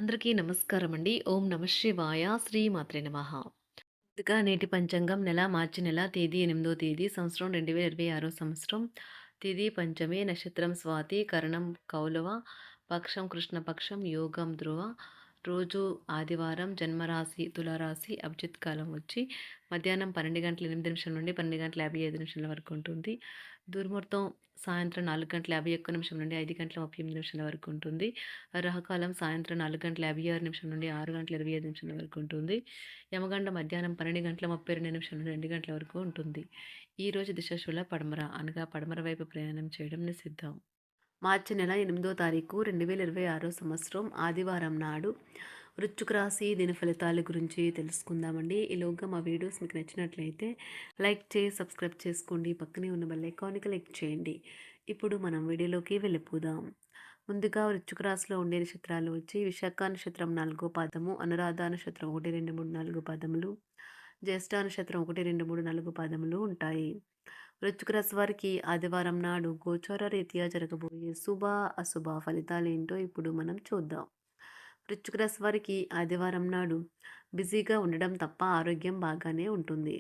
అందరికీ నమస్కారం అండి. ఓం నమ శివాయ. శ్రీ మాత్రే నమః. ముందుగా నేటి పంచాంగం మార్చి నెల తేదీ 8వ తేదీ సంవత్సరం 2026 సంవత్సరం. తిథి పంచమి, నక్షత్రం స్వాతి, కరణం కౌలవ, పక్షం కృష్ణపక్షం, యోగం ధ్రువ, రోజు ఆదివారం, జన్మరాశి తులారాశి, అభిజిత్ కాలం వచ్చి మధ్యాహ్నం 12:08 నుండి 12:55 వరకు ఉంటుంది. దుర్ముహూర్తం సాయంత్రం 4:51 నుండి 5:38 వరకు ఉంటుంది. రాహుకాలం సాయంత్రం 4:56 నుండి 6:25 వరకు ఉంటుంది. యమగండ మధ్యాహ్నం 12:32 నుండి 2 గంటల వరకు ఉంటుంది. ఈ రోజు దిశాశూల పడమర అనగా పడమర వైపు ప్రయాణం చేయడం నిషిద్ధం. మార్చి నెల 8వ తారీఖు 2026 సంవత్సరం ఆదివారం నాడు వృశ్చిక రాశి దిన ఫలితాల గురించి తెలుసుకుందామండి. ఈలోగా మా వీడియోస్ మీకు నచ్చినట్లయితే లైక్ చేసి సబ్స్క్రైబ్ చేసుకోండి. పక్కనే ఉన్న బెల్ ఐకాన్ని క్లిక్ చేయండి. ఇప్పుడు మనం వీడియోలోకి వెళ్ళిపోదాం. ముందుగా వృశ్చిక రాశిలో ఉండే నక్షత్రాలు వచ్చి విశాఖ నక్షత్రం 4వ పాదము, అనురాధ నక్షత్రం 1, 2, 3, 4 పాదములు, జ్యేష్ఠ నక్షత్రం 1, 2, 3, 4 పాదములు ఉంటాయి. వృశ్చిక రాశి వారికి ఆదివారం నాడు గోచార రీత్యా జరగబోయే శుభ అశుభ ఫలితాలు ఏంటో ఇప్పుడు మనం చూద్దాం. వృశ్చిక రాశి వారికి ఆదివారం నాడు బిజీగా ఉండడం తప్ప ఆరోగ్యం బాగానే ఉంటుంది.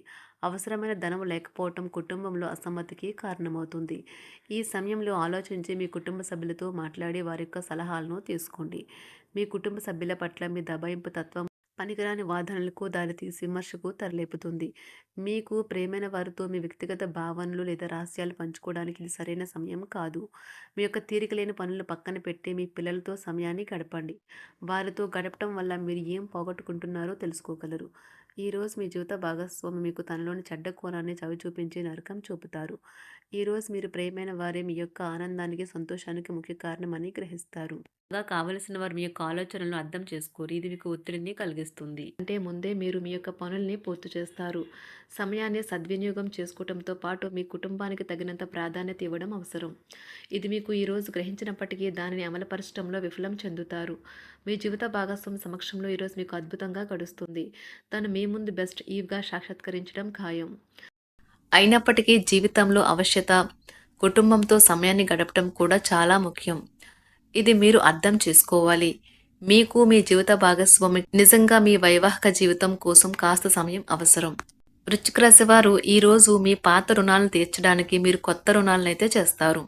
అవసరమైన ధనం లేకపోవటం కుటుంబంలో అసమ్మతికి కారణమవుతుంది. ఈ సమయంలో ఆలోచించి మీ కుటుంబ సభ్యులతో మాట్లాడి వారి యొక్క సలహాలను తీసుకోండి. మీ కుటుంబ సభ్యుల పట్ల మీ దబాయింపు తత్వం పనికిరాని వాదనలకు దారితీసి విమర్శకు తరలేపుతుంది. మీకు ప్రేమైన వారితో మీ వ్యక్తిగత భావనలు లేదా రహస్యాలు పంచుకోవడానికి ఇది సరైన సమయం కాదు. మీ యొక్క తీరిక లేని పనులు పక్కన పెట్టి మీ పిల్లలతో సమయాన్ని గడపండి. వారితో గడపటం వల్ల మీరు ఏం పోగొట్టుకుంటున్నారో తెలుసుకోగలరు. ఈరోజు మీ జీవిత భాగస్వామి మీకు తనలోని చెడ్డ కోణాన్ని చవిచూపించి నరకం చూపుతారు. ఈరోజు మీరు ప్రేమైన వారే మీ యొక్క ఆనందానికి సంతోషానికి ముఖ్య కారణమని గ్రహిస్తారు. కావలసిన వారు మీ యొక్క ఆలోచనలను అర్థం చేసుకోరు. ఇది మీకు ఒత్తిడిని కలిగిస్తుంది. అంటే ముందే మీరు మీ యొక్క పనుల్ని పూర్తి చేస్తారు. సమయాన్ని సద్వినియోగం చేసుకోవడంతో పాటు మీ కుటుంబానికి తగినంత ప్రాధాన్యత ఇవ్వడం అవసరం. ఇది మీకు ఈరోజు గ్రహించినప్పటికీ దానిని అమలుపరచడంలో విఫలం చెందుతారు. మీ జీవిత భాగస్వామి సమక్షంలో ఈరోజు మీకు అద్భుతంగా గడుస్తుంది. తను మీ ముందు బెస్ట్ ఈవ్గా సాక్షాత్కరించడం ఖాయం. అయినప్పటికీ జీవితంలో అవశ్యత కుటుంబంతో సమయాన్ని గడపడం కూడా చాలా ముఖ్యం. ఇది మీరు అర్థం చేసుకోవాలి. మీకు మీ జీవిత భాగస్వామి నిజంగా మీ వైవాహిక జీవితం కోసం కాస్త సమయం అవసరం. వృశ్చిక రాశి వారు ఈరోజు మీ పాత రుణాలను తీర్చడానికి మీరు కొత్త రుణాలనైతే చేస్తారు.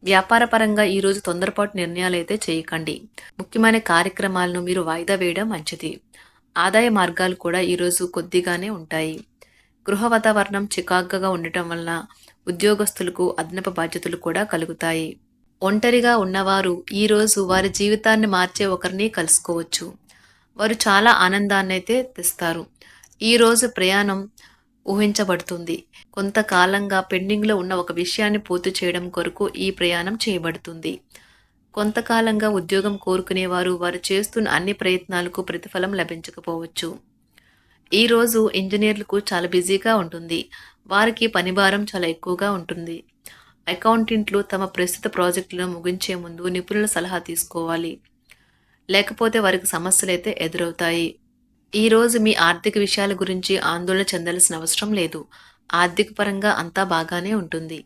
వ్యాపారపరంగా ఈరోజు తొందరపాటు నిర్ణయాలైతే చేయకండి. ముఖ్యమైన కార్యక్రమాలను మీరు వాయిదా వేయడం మంచిది. ఆదాయ మార్గాలు కూడా ఈరోజు కొద్దిగానే ఉంటాయి. గృహ వాతావరణం చికాకుగా ఉండటం వల్ల ఉద్యోగస్తులకు అదనపు బాధ్యతలు కూడా కలుగుతాయి. ఒంటరిగా ఉన్నవారు ఈరోజు వారి జీవితాన్ని మార్చే ఒకరిని కలుసుకోవచ్చు. వారు చాలా ఆనందాన్ని అయితే తెస్తారు. ఈరోజు ప్రయాణం ఊహించబడుతుంది. కొంతకాలంగా పెండింగ్లో ఉన్న ఒక విషయాన్ని పూర్తి చేయడం కొరకు ఈ ప్రయాణం చేయబడుతుంది. కొంతకాలంగా ఉద్యోగం కోరుకునేవారు వారు చేస్తున్న అన్ని ప్రయత్నాలకు ప్రతిఫలం లభించకపోవచ్చు. ఈరోజు ఇంజనీర్లకు చాలా బిజీగా ఉంటుంది. వారికి పనిభారం చాలా ఎక్కువగా ఉంటుంది. అకౌంటెంట్లు తమ ప్రస్తుత ప్రాజెక్టులను ముగించే ముందు నిపుణుల సలహా తీసుకోవాలి. లేకపోతే వారికి సమస్యలు అయితే ఎదురవుతాయి. ఈరోజు మీ ఆర్థిక విషయాల గురించి ఆందోళన చెందాల్సిన అవసరం లేదు. ఆర్థిక పరంగా అంతా బాగానే ఉంటుంది.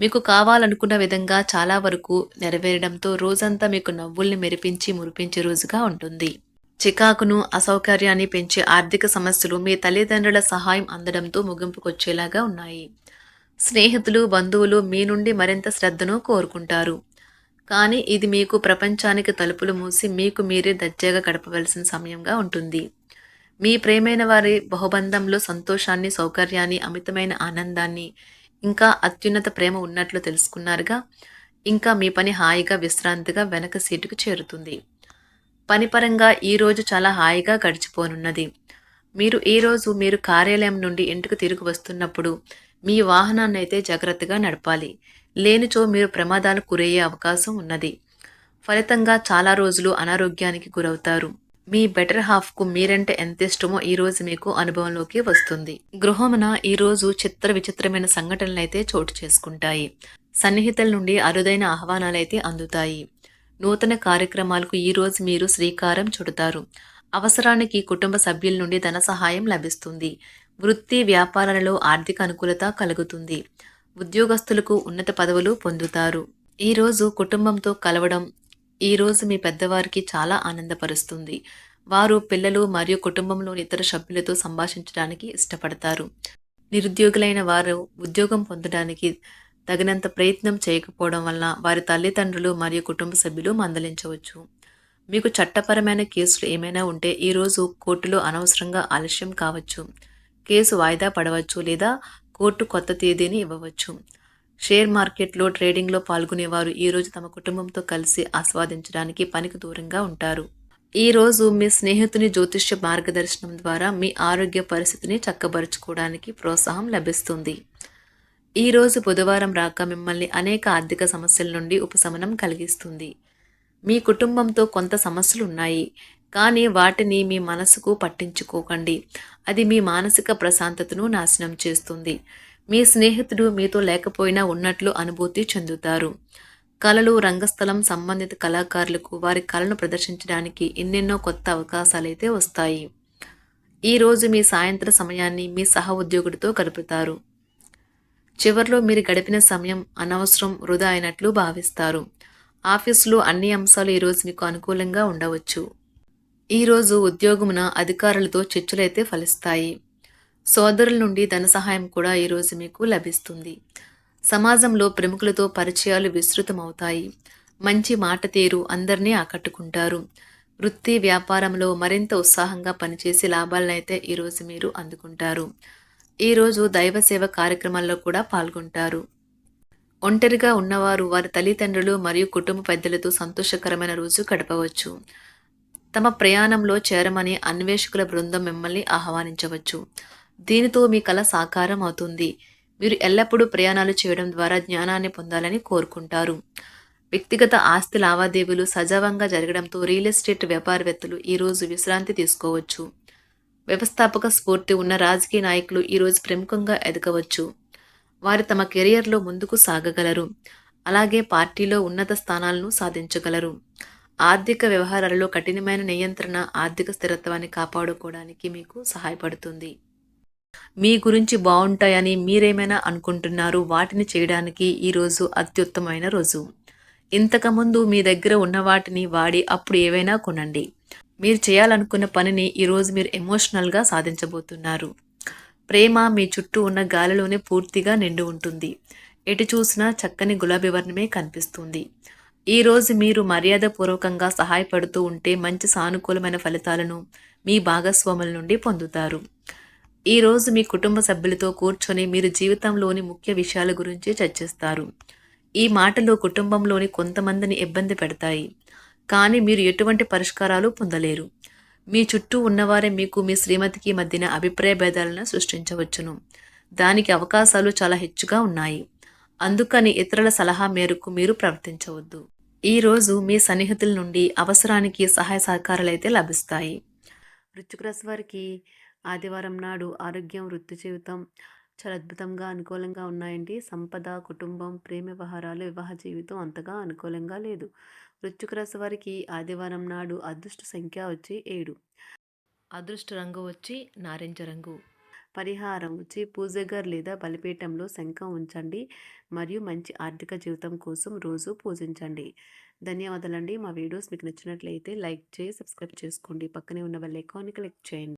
మీకు కావాలనుకున్న విధంగా చాలా వరకు నెరవేరడంతో రోజంతా మీకు నవ్వుల్ని మెరిపించి మురిపించే రోజుగా ఉంటుంది. చికాకును అసౌకర్యాన్ని పెంచే ఆర్థిక సమస్యలు మీ తల్లిదండ్రుల సహాయం అందడంతో ముగింపుకొచ్చేలాగా ఉన్నాయి. స్నేహితులు బంధువులు మీ నుండి మరింత శ్రద్ధను కోరుకుంటారు. కానీ ఇది మీకు ప్రపంచానికి తలుపులు మూసి మీకు మీరే దర్జాగా గడపవలసిన సమయంగా ఉంటుంది. మీ ప్రేమైన వారి బహుబంధంలో సంతోషాన్ని, సౌకర్యాన్ని, అమితమైన ఆనందాన్ని, ఇంకా అత్యున్నత ప్రేమ ఉన్నట్లు తెలుసుకున్నారుగా. ఇంకా మీ పని హాయిగా విశ్రాంతిగా వెనక సీటుకు చేరుతుంది. పనిపరంగా ఈరోజు చాలా హాయిగా గడిచిపోనున్నది. మీరు కార్యాలయం నుండి ఇంటికి తిరిగి వస్తున్నప్పుడు మీ వాహనాన్ని అయితే జాగ్రత్తగా నడపాలి. లేనిచో మీరు ప్రమాదాలకు గురయ్యే అవకాశం ఉన్నది. ఫలితంగా చాలా రోజులు అనారోగ్యానికి గురవుతారు. మీ బెటర్ హాఫ్కు మీరంటే ఎంత ఇష్టమో ఈరోజు మీకు అనుభవంలోకి వస్తుంది. గృహమున ఈరోజు చిత్ర విచిత్రమైన సంఘటనలు అయితే చోటు చేసుకుంటాయి. సన్నిహితుల నుండి అరుదైన ఆహ్వానాలైతే అందుతాయి. నూతన కార్యక్రమాలకు ఈరోజు మీరు శ్రీకారం చుడతారు. అవసరానికి కుటుంబ సభ్యుల నుండి ధన సహాయం లభిస్తుంది. వృత్తి వ్యాపారాలలో ఆర్థిక అనుకూలత కలుగుతుంది. ఉద్యోగస్తులకు ఉన్నత పదవులు పొందుతారు. ఈరోజు కుటుంబంతో కలవడం, ఈరోజు మీ పెద్దవారికి చాలా ఆనందపరుస్తుంది. వారు పిల్లలు మరియు కుటుంబంలోని ఇతర సభ్యులతో సంభాషించడానికి ఇష్టపడతారు. నిరుద్యోగులైన వారు ఉద్యోగం పొందడానికి తగినంత ప్రయత్నం చేయకపోవడం వలన వారి తల్లిదండ్రులు మరియు కుటుంబ సభ్యులు మందలించవచ్చు. మీకు చట్టపరమైన కేసులు ఏమైనా ఉంటే ఈరోజు కోర్టులో అనవసరంగా ఆలస్యం కావచ్చు. కేసు వాయిదా పడవచ్చు లేదా కోర్టు కొత్త తేదీని ఇవ్వవచ్చు. షేర్ మార్కెట్లో ట్రేడింగ్లో పాల్గొనేవారు ఈరోజు తమ కుటుంబంతో కలిసి ఆస్వాదించడానికి పనికి దూరంగా ఉంటారు. ఈరోజు మీ స్నేహితుని జ్యోతిష్య మార్గదర్శనం ద్వారా మీ ఆరోగ్య పరిస్థితిని చక్కబరుచుకోవడానికి ప్రోత్సాహం లభిస్తుంది. ఈరోజు బుధవారం రాక మిమ్మల్ని అనేక ఆర్థిక సమస్యల నుండి ఉపశమనం కలిగిస్తుంది. మీ కుటుంబంతో కొంత సమస్యలు ఉన్నాయి, కానీ వాటిని మీ మనసుకు పట్టించుకోకండి. అది మీ మానసిక ప్రశాంతతను నాశనం చేస్తుంది. మీ స్నేహితుడు మీతో లేకపోయినా ఉన్నట్లు అనుభూతి చెందుతారు. కళలు, రంగస్థలం సంబంధిత కళాకారులకు వారి కళను ప్రదర్శించడానికి ఎన్నెన్నో కొత్త అవకాశాలైతే వస్తాయి. ఈరోజు మీ సాయంత్ర సమయాన్ని మీ సహ ఉద్యోగుడితో గడుపుతారు. చివర్లో మీరు గడిపిన సమయం అనవసరం, వృధా అయినట్లు భావిస్తారు. ఆఫీసులో అన్ని అంశాలు ఈరోజు మీకు అనుకూలంగా ఉండవచ్చు. ఈరోజు ఉద్యోగమున అధికారులతో చర్చలైతే ఫలిస్తాయి. సోదరుల నుండి ధన సహాయం కూడా ఈరోజు మీకు లభిస్తుంది. సమాజంలో ప్రముఖులతో పరిచయాలు విస్తృతమవుతాయి. మంచి మాట తీరు అందరినీ ఆకట్టుకుంటారు. వృత్తి వ్యాపారంలో మరింత ఉత్సాహంగా పనిచేసి లాభాలనైతే ఈరోజు మీరు అందుకుంటారు. ఈరోజు దైవ సేవ కార్యక్రమాల్లో కూడా పాల్గొంటారు. ఒంటరిగా ఉన్నవారు వారి తల్లిదండ్రులు మరియు కుటుంబ పెద్దలతో సంతోషకరమైన రోజు గడపవచ్చు. తమ ప్రయాణంలో చేరమని అన్వేషకుల బృందం మిమ్మల్ని ఆహ్వానించవచ్చు. దీనితో మీ కల సాకారం అవుతుంది. మీరు ఎల్లప్పుడూ ప్రయాణాలు చేయడం ద్వారా జ్ఞానాన్ని పొందాలని కోరుకుంటారు. వ్యక్తిగత ఆస్తి లావాదేవీలు సజావంగా జరగడంతో రియల్ ఎస్టేట్ వ్యాపారవేత్తలు ఈరోజు విశ్రాంతి తీసుకోవచ్చు. వ్యవస్థాపక స్ఫూర్తి ఉన్న రాజకీయ నాయకులు ఈరోజు ప్రముఖంగా ఎదగవచ్చు. వారు తమ కెరియర్లో ముందుకు సాగగలరు. అలాగే పార్టీలో ఉన్నత స్థానాలను సాధించగలరు. ఆర్థిక వ్యవహారాలలో కఠినమైన నియంత్రణ ఆర్థిక స్థిరత్వాన్ని కాపాడుకోవడానికి మీకు సహాయపడుతుంది. మీ గురించి బాగుంటాయని మీరేమైనా అనుకుంటున్నారు, వాటిని చేయడానికి ఈరోజు అత్యుత్తమైన రోజు. ఇంతకుముందు మీ దగ్గర ఉన్న వాటిని వాడి అప్పుడు ఏవైనా కొనండి. మీరు చేయాలనుకున్న పనిని ఈరోజు మీరు ఎమోషనల్గా సాధించబోతున్నారు. ప్రేమ మీ చుట్టూ ఉన్న గాలిలోనే పూర్తిగా నిండి ఉంటుంది. ఎటు చూసినా చక్కని గులాబీ వర్ణమే కనిపిస్తుంది. ఈరోజు మీరు మర్యాదపూర్వకంగా సహాయపడుతూ ఉంటే మంచి సానుకూలమైన ఫలితాలను మీ భాగస్వాముల నుండి పొందుతారు. ఈరోజు మీ కుటుంబ సభ్యులతో కూర్చొని మీరు జీవితంలోని ముఖ్య విషయాల గురించి చర్చిస్తారు. ఈ మాటలు కుటుంబంలోని కొంతమందిని ఇబ్బంది పెడతాయి, కానీ మీరు ఎటువంటి పరిష్కారాలు పొందలేరు. మీ చుట్టూ ఉన్నవారే మీకు మీ శ్రీమతికి మధ్యన అభిప్రాయ భేదాలను సృష్టించవచ్చును. దానికి అవకాశాలు చాలా హెచ్చుగా ఉన్నాయి. అందుకని ఇతరుల సలహా మేరకు మీరు ప్రవర్తించవద్దు. ఈరోజు మీ సన్నిహితుల నుండి అవసరానికి సహాయ సహకారాలైతే లభిస్తాయి. వృశ్చిక రాశి వారికి ఆదివారం నాడు ఆరోగ్యం, వృత్తి జీవితం చాలా అద్భుతంగా అనుకూలంగా ఉన్నాయండి. సంపద, కుటుంబం, ప్రేమ వ్యవహారాలు, వివాహ జీవితం అంతగా అనుకూలంగా లేదు. వృశ్చిక రాశి వారికి ఆదివారం నాడు అదృష్ట సంఖ్య వచ్చి 7. అదృష్ట రంగు వచ్చి నారింజ రంగు. పరిహారం వచ్చి పూజగర్ లేదా బలిపీఠంలో శంఖం ఉంచండి మరియు మంచి ఆర్థిక జీవితం కోసం రోజు పూజించండి. ధన్యవాదాలండి. మా వీడియోస్ మీకు నచ్చినట్లయితే లైక్ చేసి సబ్స్క్రైబ్ చేసుకోండి. పక్కనే ఉన్న బెల్ ఐకాన్ని క్లిక్ చేయండి.